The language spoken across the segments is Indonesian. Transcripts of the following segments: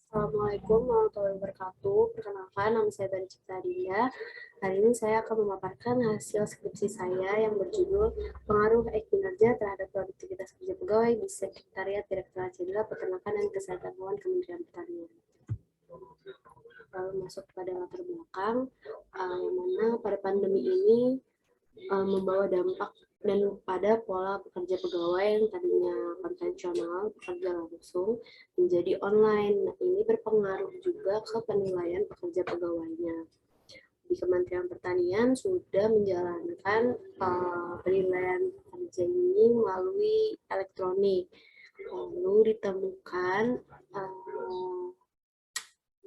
Assalamualaikum warahmatullahi wabarakatuh. Perkenalkan, nama saya Bani Cipta Dinda. Hari ini saya akan memaparkan hasil skripsi saya yang berjudul Pengaruh kinerja terhadap produktivitas kerja pegawai di Sekretariat Direktorat Jenderal Peternakan dan Kesehatan Hewan Kementerian Pertanian. Lalu masuk pada latar belakang, yang mana pada pandemi ini membawa dampak dan pada pola pekerja pegawai yang tadinya konvensional, bekerja langsung, menjadi online. Nah, ini berpengaruh juga ke penilaian pekerja pegawainya. Di Kementerian Pertanian sudah menjalankan penilaian pekerja ini melalui elektronik. Lalu ditemukan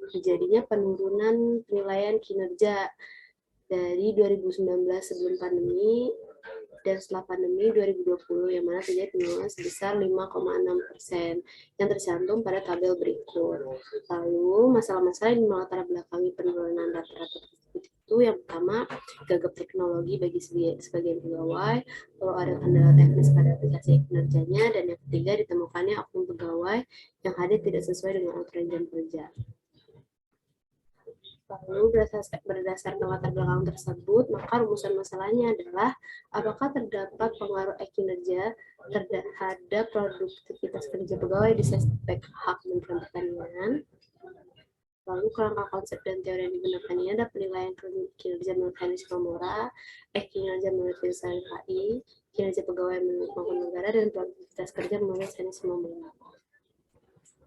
terjadinya penurunan penilaian kinerja dari 2019 sebelum pandemi dan setelah pandemi 2020 yang mana terjadi penurunan sebesar 5,6% yang tercantum pada tabel berikut. Lalu masalah-masalah yang melatar belakangi penurunan rata-rata tersebut itu yang pertama gagap teknologi bagi sebagian pegawai, lalu ada kendala teknis pada aplikasi kinerjanya, dan yang ketiga ditemukannya oknum pegawai yang hadir tidak sesuai dengan aturan jam kerja. Lalu berdasarkan latar belakang tersebut, maka rumusan masalahnya adalah apakah terdapat pengaruh kinerja terhadap produktivitas kerja pegawai di aspek hak Kementerian Pertanian. Lalu kerangka konsep dan teori yang digunakan ini ada penilaian kinerja menurut Henry Shimomura, kinerja menurut Wilson KI, kinerja pegawai menurut Bank Negara, dan produktivitas kerja menurut Henry Shimomura.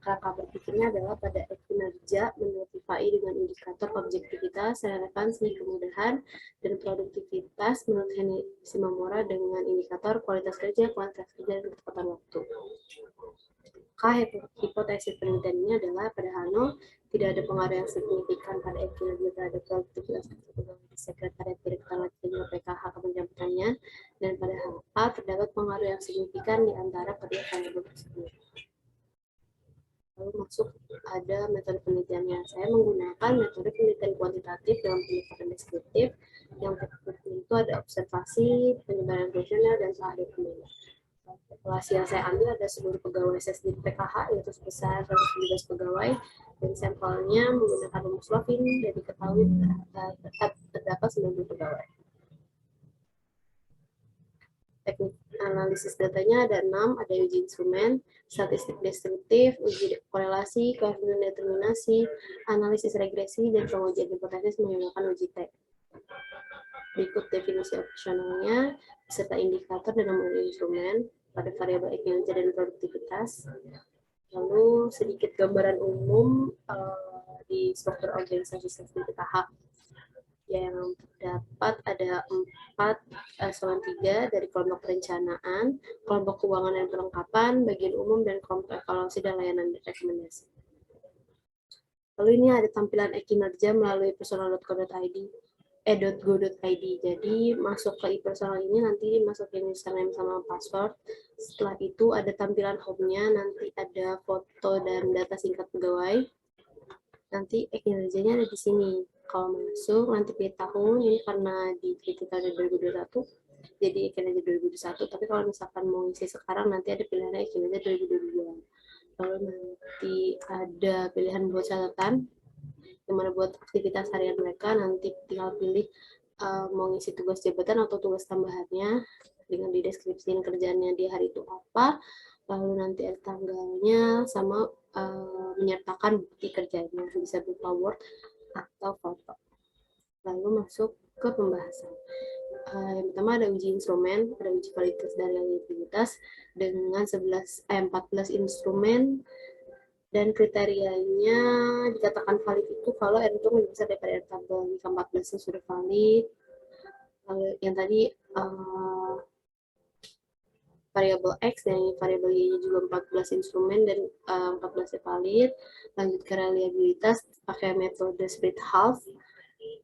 Kerangka berpikirnya adalah pada kinerja menurut FAI dengan indikator objektivitas, relevansi, kemudahan, dan produktivitas menurut Henry Shimomura dengan indikator kualitas kerja, kuantitas kerja, dan ketepatan waktu. Hipotesis penelitian ini adalah pada Hano tidak ada pengaruh yang signifikan pada kinerja terhadap produktivitas pegawai di Sekretariat Direktorat Jenderal PKH Kementerian Pertanian, dan pada HA terdapat pengaruh yang signifikan di antara kedua variabel tersebut. Lalu masuk ada metode penelitiannya. Saya menggunakan metode penelitian kuantitatif dalam pendekatan deskriptif. Yang itu ada observasi, penyebaran kuesioner, dan salah dokumen. Populasi yang saya ambil ada seluruh pegawai SES di PKH, yaitu sebesar 117 pegawai, dan sampelnya menggunakan rumus Lovin, dan diketahui terdapat 90 pegawai. Teknik analisis datanya ada 6, ada uji instrumen, statistik deskriptif, uji korelasi, koefisien determinasi, analisis regresi, dan pengujian hipotesis menggunakan uji T. Berikut definisi operasionalnya, beserta indikator dan nomor instrumen pada variabel kinerja dan produktivitas. Lalu sedikit gambaran umum di struktur organisasi PKH. Yang terdapat ada 4/3 dari kelompok perencanaan, kelompok keuangan dan perlengkapan, bagian umum, dan kelompok evaluasi dan layanan rekomendasi. Lalu ini ada tampilan kinerja melalui personal.go.id. Jadi masuk ke personal ini nanti dimasukin username sama password. Setelah itu ada tampilan home-nya, nanti ada foto dan data singkat pegawai. Nanti kinerjanya ada di sini. Kalau masuk nanti pilih tahun, ini karena di tahun 2021, jadi kinerja 2021. Tapi kalau misalkan mau isi sekarang, nanti ada pilihannya kinerja 2022. Lalu nanti ada pilihan buat catatan, yang mana buat aktivitas harian mereka, nanti tinggal pilih mau ngisi tugas jabatan atau tugas tambahannya, dengan dideskripsiin kerjaannya di hari itu apa, lalu nanti ada tanggalnya, sama menyertakan bukti kerjanya, bisa berupa Word atau foto. Lalu masuk ke pembahasan. Yang pertama ada uji instrumen, ada uji validitas dan reliabilitas dengan 14 instrumen, dan kriterianya dikatakan valid itu kalau R itu lebih besar daripada R tabel 14 sudah valid. Lalu yang tadi variabel X dan variabel Y juga 14 instrumen dan 14 valid. Lanjut ke reliabilitas pakai metode split half,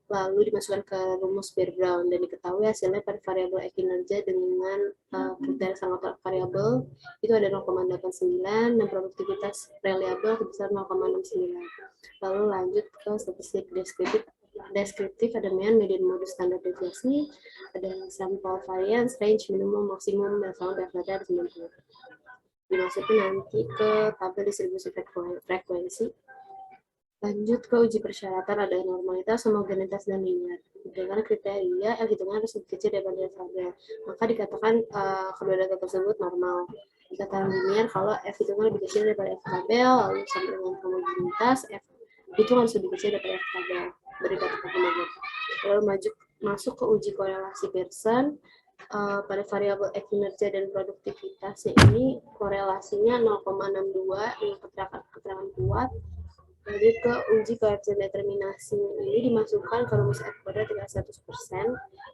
lalu dimasukkan ke rumus Beer-Brown dan diketahui hasilnya pada variabel kinerja dengan kriteria sangat variabel itu ada 0,89 dan produktivitas reliable sebesar 0,69. Lalu lanjut ke statistik deskriptif ada median modus standar deviasi, ada sampel variance, range, minimum, maksimum, dan sama data ada 90. Dimasukin nanti ke tabel distribusi frekuensi. Lanjut ke uji persyaratan ada normalitas, homogenitas, dan linear. Dengan kriteria L hitungan harus lebih kecil daripada tabel. Maka dikatakan kedua data tersebut normal. Dikatakan linear kalau F hitungan lebih kecil daripada F tabel, lalu sama dengan homogenitas, F itu harus lebih kecil daripada F tabel. Beri dikatakan homogen. Lalu masuk ke uji korelasi Pearson. Pada variabel X kinerja dan produktivitasnya ini korelasinya 0,62 dengan keterangan kuat. Lanjut ke uji koefisien determinasi. Ini dimasukkan ke rumus F kuadrat dengan 100%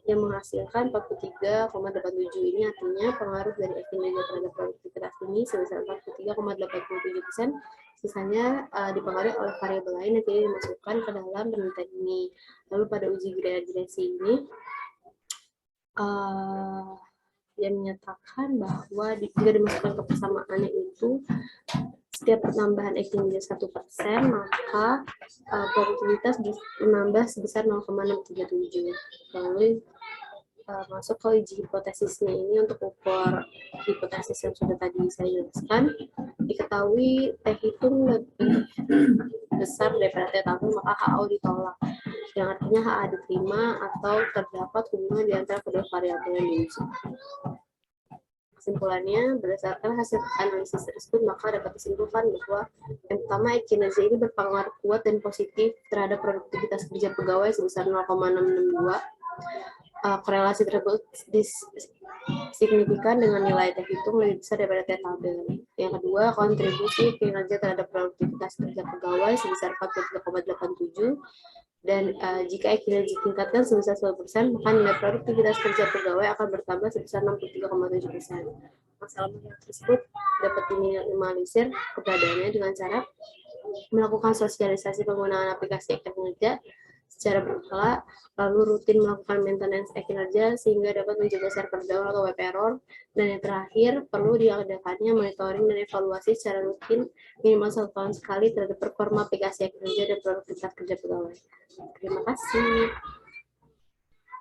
yang menghasilkan 43,87. Ini artinya pengaruh dari F kinerja terhadap produktivitas ini sebesar 43,87%. Sisanya dipengaruhi oleh variabel lain yang tidak dimasukkan ke dalam penelitian ini. Lalu pada uji gradasi ini dia menyatakan bahwa jika dimasukkan ke persamaannya itu setiap penambahan X menjadi 1%, maka produktivitas menambah sebesar 0,637. Lalu masuk ke uji hipotesisnya ini untuk ukur hipotesis yang sudah tadi saya jelaskan. Diketahui T hitung lebih besar daripada T tabel, maka HO ditolak. Yang artinya HA diterima atau terdapat hubungan di antara kedua variabel yang diuji. Kesimpulannya, berdasarkan hasil analisis tersebut, maka dapat disimpulkan bahwa yang pertama, kinerja ini berpengaruh kuat dan positif terhadap produktivitas kerja pegawai sebesar 0,662. Korelasi tersebut signifikan dengan nilai T hitung lebih besar daripada T tabel. Yang kedua, kontribusi kinerja terhadap produktivitas kerja pegawai sebesar 43,87. Dan jika kinerja ditingkatkan sebesar 10%, maka nilai produktivitas kerja pegawai akan bertambah sebesar 63,7%. Masalah tersebut dapat diminimalisir keberadaannya dengan cara melakukan sosialisasi penggunaan aplikasi kinerja secara berkala, lalu rutin melakukan maintenance kinerja sehingga dapat mencegah server down atau web error, dan yang terakhir perlu diadakannya monitoring dan evaluasi secara rutin minimal 1 tahun sekali terhadap performa aplikasi kinerja dan produktivitas kerja pegawai. Terima kasih.